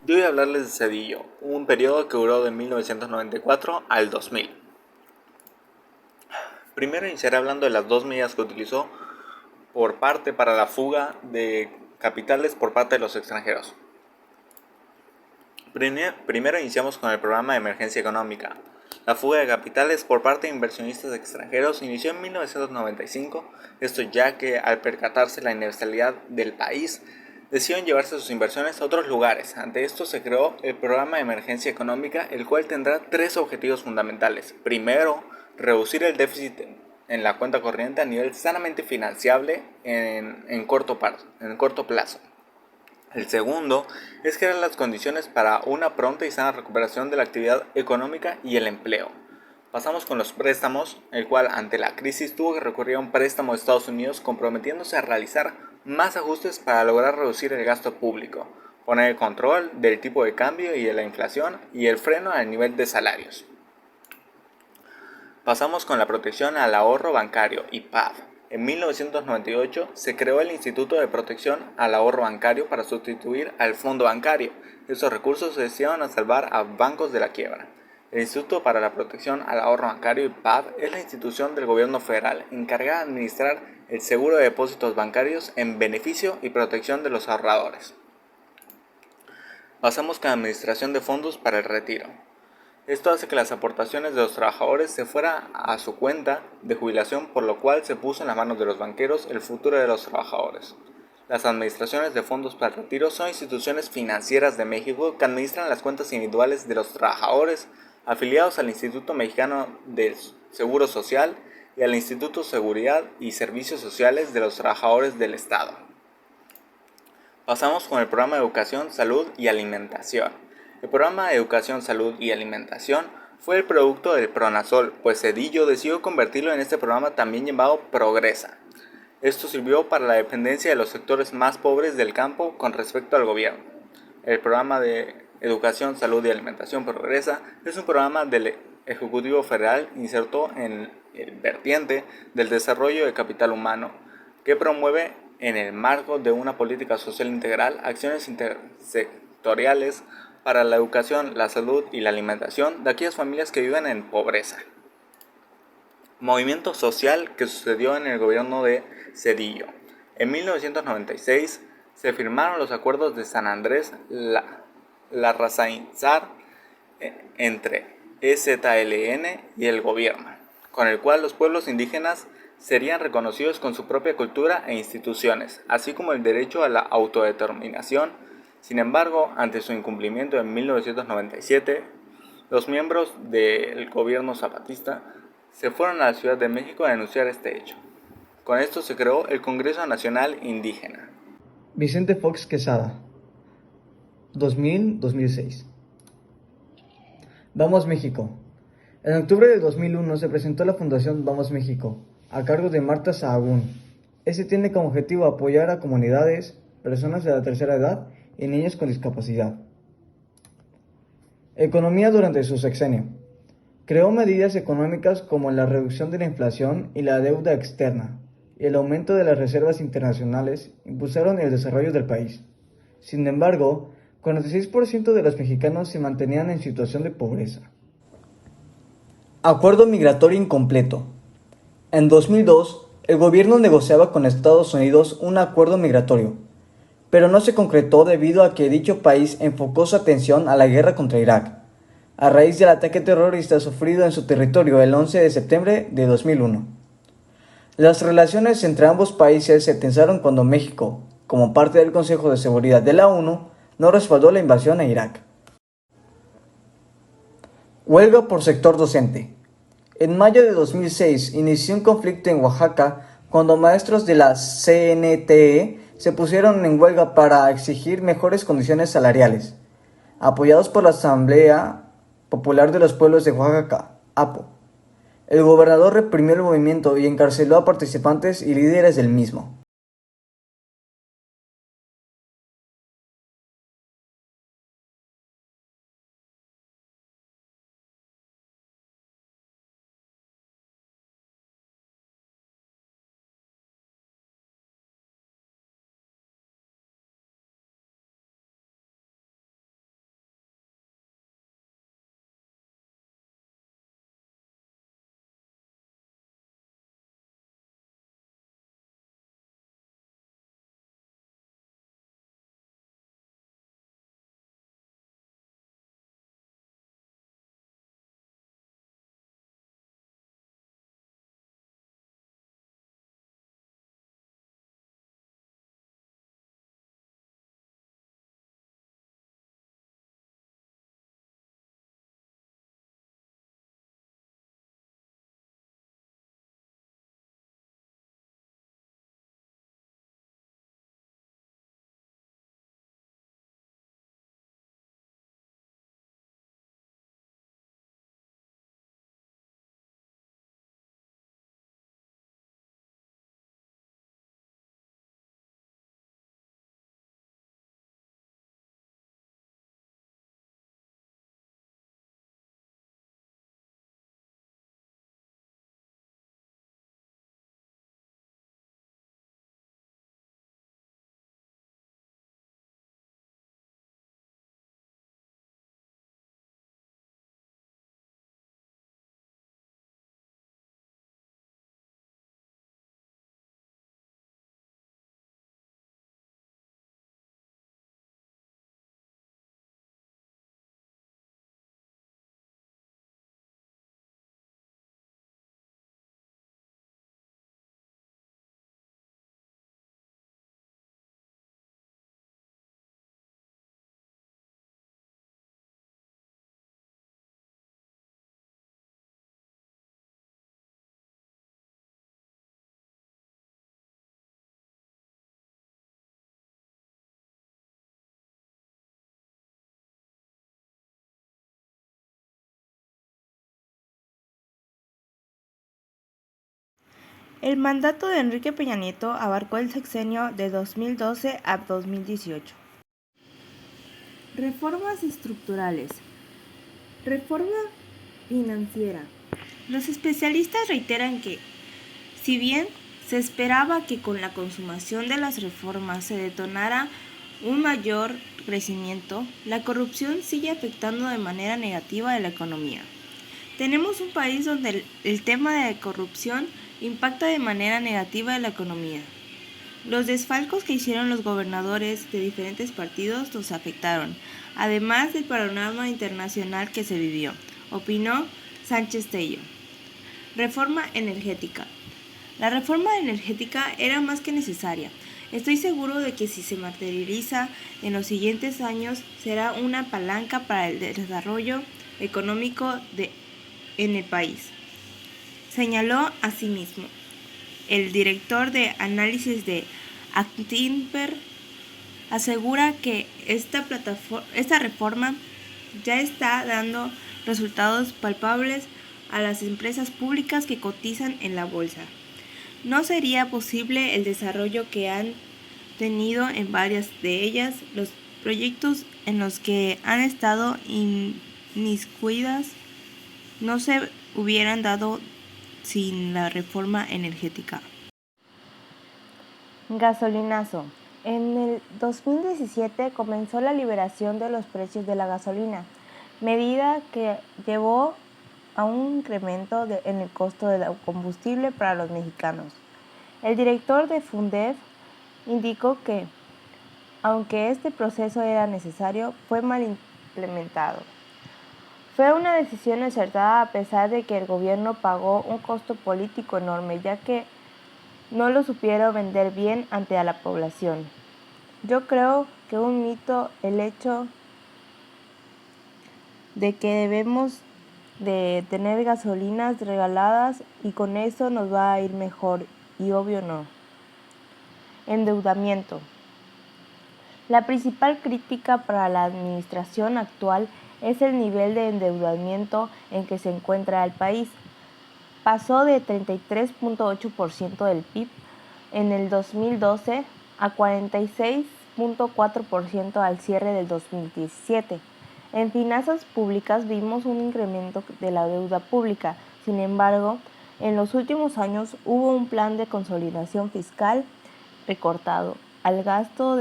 Yo voy a hablarles de Cedillo, un periodo que duró de 1994 al 2000. Primero iniciaré hablando de las dos medidas que utilizó por parte para la fuga de capitales por parte de los extranjeros. Primero iniciamos con el programa de emergencia económica. La fuga de capitales por parte de inversionistas extranjeros inició en 1995, esto ya que al percatarse la inestabilidad del país, decidieron llevarse sus inversiones a otros lugares. Ante esto se creó el programa de emergencia económica, el cual tendrá tres objetivos fundamentales. Primero, reducir el déficit en la cuenta corriente a nivel sanamente financiable en corto plazo. El segundo es crear las condiciones para una pronta y sana recuperación de la actividad económica y el empleo. Pasamos con los préstamos, el cual ante la crisis tuvo que recurrir a un préstamo de Estados Unidos comprometiéndose a realizar más ajustes para lograr reducir el gasto público, poner el control del tipo de cambio y de la inflación y el freno al nivel de salarios. Pasamos con la protección al ahorro bancario (IPAB). En 1998 se creó el Instituto de Protección al Ahorro Bancario para sustituir al Fondo Bancario. Estos recursos se destinaron a salvar a bancos de la quiebra. El Instituto para la Protección al Ahorro Bancario (IPAB) es la institución del gobierno federal encargada de administrar el seguro de depósitos bancarios en beneficio y protección de los ahorradores. Pasamos con la administración de fondos para el retiro. Esto hace que las aportaciones de los trabajadores se fueran a su cuenta de jubilación, por lo cual se puso en las manos de los banqueros el futuro de los trabajadores. Las administraciones de fondos para el retiro son instituciones financieras de México que administran las cuentas individuales de los trabajadores afiliados al Instituto Mexicano del Seguro Social y al Instituto de Seguridad y Servicios Sociales de los Trabajadores del Estado. Pasamos con el programa de Educación, Salud y Alimentación. El programa de Educación, Salud y Alimentación fue el producto del Pronasol, pues Cedillo decidió convertirlo en este programa también llamado Progresa. Esto sirvió para la dependencia de los sectores más pobres del campo con respecto al gobierno. El programa de Educación, Salud y Alimentación Progresa es un programa del Ejecutivo Federal inserto en el vertiente del desarrollo de capital humano que promueve en el marco de una política social integral acciones intersectoriales para la educación, la salud y la alimentación de aquellas familias que viven en pobreza. Movimiento social que sucedió en el gobierno de Cedillo. En 1996 se firmaron los acuerdos de San Andrés Larrazáinzar entre EZLN y el gobierno, con el cual los pueblos indígenas serían reconocidos con su propia cultura e instituciones, así como el derecho a la autodeterminación. Sin embargo, ante su incumplimiento en 1997, los miembros del gobierno zapatista se fueron a la Ciudad de México a denunciar este hecho. Con esto se creó el Congreso Nacional Indígena. Vicente Fox Quesada, 2000-2006. Vamos México. En octubre de 2001 se presentó la Fundación Vamos México, a cargo de Marta Sahagún. Este tiene como objetivo apoyar a comunidades, personas de la tercera edad y niños con discapacidad. Economía durante su sexenio. Creó medidas económicas como la reducción de la inflación y la deuda externa, y el aumento de las reservas internacionales impulsaron el desarrollo del país. Sin embargo, 46% de los mexicanos se mantenían en situación de pobreza. Acuerdo migratorio incompleto. En 2002, el gobierno negociaba con Estados Unidos un acuerdo migratorio, pero no se concretó debido a que dicho país enfocó su atención a la guerra contra Irak, a raíz del ataque terrorista sufrido en su territorio el 11 de septiembre de 2001. Las relaciones entre ambos países se tensaron cuando México, como parte del Consejo de Seguridad de la ONU, no respaldó la invasión a Irak. Huelga por sector docente. En mayo de 2006 inició un conflicto en Oaxaca cuando maestros de la CNTE se pusieron en huelga para exigir mejores condiciones salariales, apoyados por la Asamblea Popular de los Pueblos de Oaxaca, APO. El gobernador reprimió el movimiento y encarceló a participantes y líderes del mismo. El mandato de Enrique Peña Nieto abarcó el sexenio de 2012 a 2018. Reformas estructurales. Reforma financiera. Los especialistas reiteran que, si bien se esperaba que con la consumación de las reformas se detonara un mayor crecimiento, la corrupción sigue afectando de manera negativa a la economía. Tenemos un país donde el tema de corrupción impacta de manera negativa en la economía. Los desfalcos que hicieron los gobernadores de diferentes partidos nos afectaron, además del panorama internacional que se vivió, opinó Sánchez Tello. Reforma energética. La reforma energética era más que necesaria. Estoy seguro de que si se materializa en los siguientes años será una palanca para el desarrollo económico en el país. Señaló asimismo el director de análisis de Actinver. Asegura que esta reforma ya está dando resultados palpables a las empresas públicas que cotizan en la bolsa. No sería posible el desarrollo que han tenido en varias de ellas los proyectos en los que han estado inmiscuidas no se hubieran dado sin la reforma energética. Gasolinazo. En el 2017 comenzó la liberación de los precios de la gasolina, medida que llevó a un incremento en el costo del combustible para los mexicanos. El director de Fundef indicó que, aunque este proceso era necesario, fue mal implementado. Fue una decisión acertada a pesar de que el gobierno pagó un costo político enorme, ya que no lo supieron vender bien ante la población. Yo creo que un mito el hecho de que debemos de tener gasolinas regaladas y con eso nos va a ir mejor, y obvio no. Endeudamiento. La principal crítica para la administración actual es el nivel de endeudamiento en que se encuentra el país. Pasó de 33.8% del PIB en el 2012 a 46.4% al cierre del 2017. En finanzas públicas vimos un incremento de la deuda pública. Sin embargo, en los últimos años hubo un plan de consolidación fiscal recortado al gasto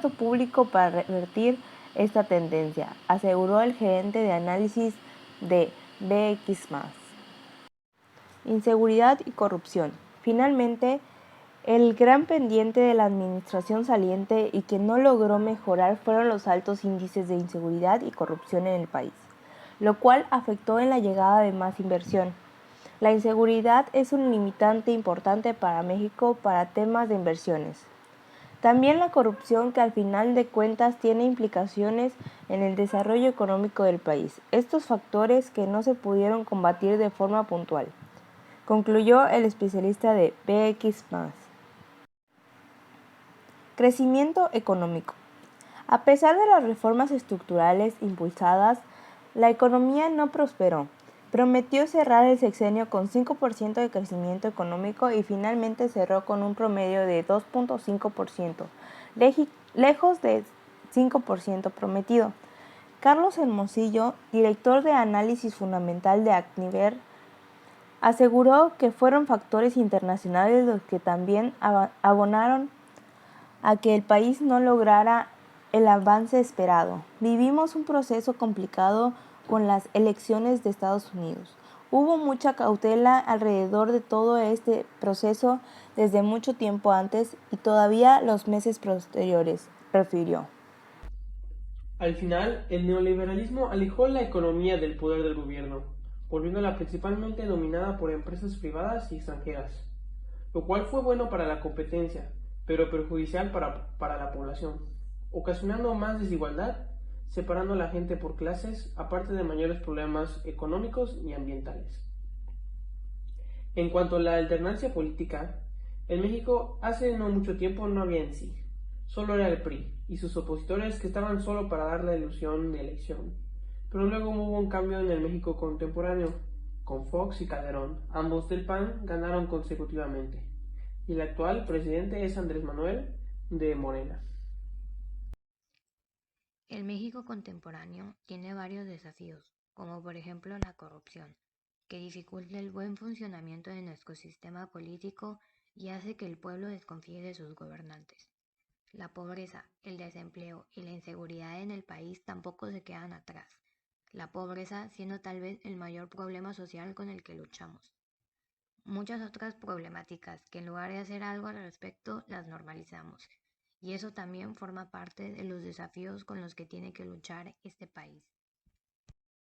público para revertir esta tendencia, aseguró el gerente de análisis de BX+. Inseguridad y corrupción. Finalmente, el gran pendiente de la administración saliente y que no logró mejorar fueron los altos índices de inseguridad y corrupción en el país, lo cual afectó en la llegada de más inversión. La inseguridad es un limitante importante para México para temas de inversiones. También la corrupción, que al final de cuentas tiene implicaciones en el desarrollo económico del país. Estos factores que no se pudieron combatir de forma puntual, concluyó el especialista de BX+. Crecimiento económico. A pesar de las reformas estructurales impulsadas, la economía no prosperó. Prometió cerrar el sexenio con 5% de crecimiento económico y finalmente cerró con un promedio de 2.5%, lejos del 5% prometido. Carlos Hermosillo, director de análisis fundamental de Actinver, aseguró que fueron factores internacionales los que también abonaron a que el país no lograra el avance esperado. Vivimos un proceso complicado con las elecciones de Estados Unidos. Hubo mucha cautela alrededor de todo este proceso desde mucho tiempo antes y todavía los meses posteriores, refirió. Al final, el neoliberalismo alejó la economía del poder del gobierno, volviéndola principalmente dominada por empresas privadas y extranjeras, lo cual fue bueno para la competencia, pero perjudicial para la población, ocasionando más desigualdad, separando a la gente por clases, aparte de mayores problemas económicos y ambientales. En cuanto a la alternancia política, en México hace no mucho tiempo no había en sí, solo era el PRI y sus opositores que estaban solo para dar la ilusión de elección, pero luego hubo un cambio en el México contemporáneo. con Fox y Calderón, ambos del PAN, ganaron consecutivamente, y el actual presidente es Andrés Manuel de Morena. El México contemporáneo tiene varios desafíos, como por ejemplo la corrupción, que dificulta el buen funcionamiento de nuestro sistema político y hace que el pueblo desconfíe de sus gobernantes. La pobreza, el desempleo y la inseguridad en el país tampoco se quedan atrás, la pobreza siendo tal vez el mayor problema social con el que luchamos. Muchas otras problemáticas que en lugar de hacer algo al respecto las normalizamos, y eso también forma parte de los desafíos con los que tiene que luchar este país.